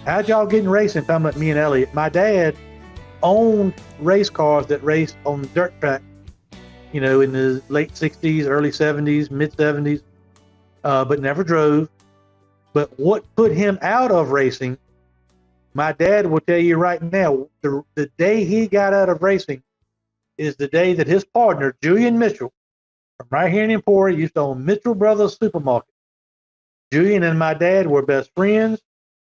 how'd y'all get in racing? Talking about me and Elliott. My dad owned race cars that raced on dirt track, in the late 60s, early 70s, mid 70s, but never drove. But what put him out of racing, my dad will tell you right now, the day he got out of racing is the day that his partner, Julian Mitchell, from right here in Emporia, used to own Mitchell Brothers Supermarket. Julian and my dad were best friends.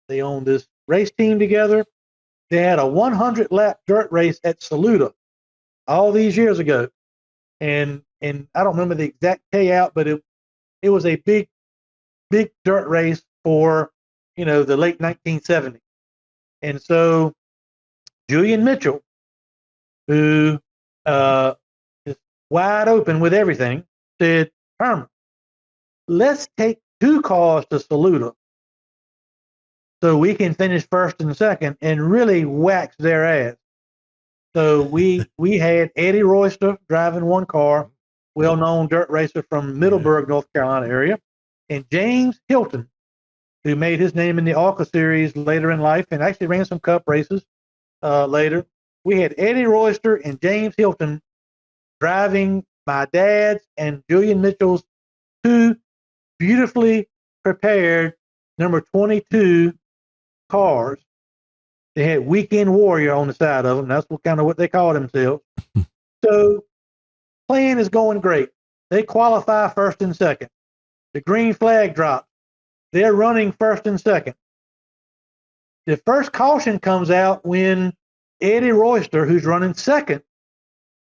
They owned this race team together. They had a 100-lap dirt race at Saluda all these years ago. And I don't remember the exact payout, but it was a big dirt race for, the late 1970s. And so Julian Mitchell, who is wide open with everything, said, Hermie, let's take 2 cars to Saluda so we can finish first and second and really wax their ass. So we had Eddie Royster driving 1 car, well-known dirt racer from Middleburg, North Carolina area, and James Hilton, who made his name in the ARCA series later in life and actually ran some cup races later. We had Eddie Royster and James Hilton driving my dad's and Julian Mitchell's 2 beautifully prepared number 22 cars. They had Weekend Warrior on the side of them. That's what they call themselves. So plan is going great. They qualify first and second. The green flag drops. They're running first and second. The first caution comes out when Eddie Royster, who's running second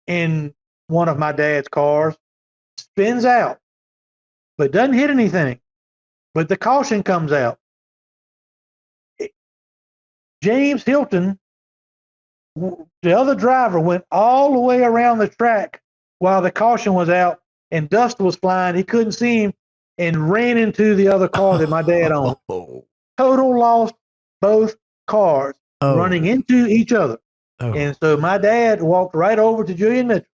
in one of my dad's cars, spins out, but doesn't hit anything. But the caution comes out. James Hilton, the other driver, went all the way around the track while the caution was out and dust was flying. He couldn't see him and ran into the other car that my dad owned. Total lost both cars running into each other. And so my dad walked right over to Julian Mitchell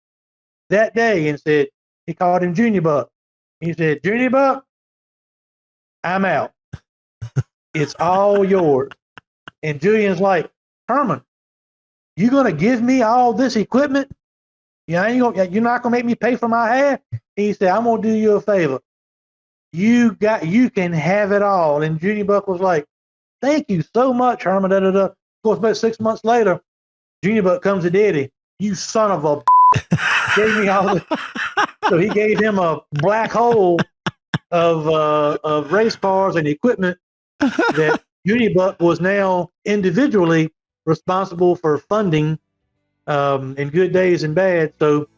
that day and said, he called him Junior Buck. He said, Junior Buck, I'm out. It's all yours. And Julian's like, Herman, you going to give me all this equipment? You're not going to make me pay for my half? He said, I'm going to do you a favor. You can have it all. And Junior Buck was like, thank you so much, Herman. Of course, about 6 months later, Junior Buck comes to Daddy. You son of a gave me all this. So he gave him a black hole of race cars and equipment that Junior Buck was now individually responsible for funding in good days and bad. So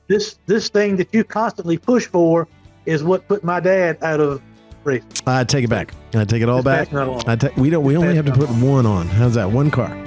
this thing that you constantly push for is what put my dad out of race. I take it back. I take it all back. We only have to put 1 on. How's that? 1 car.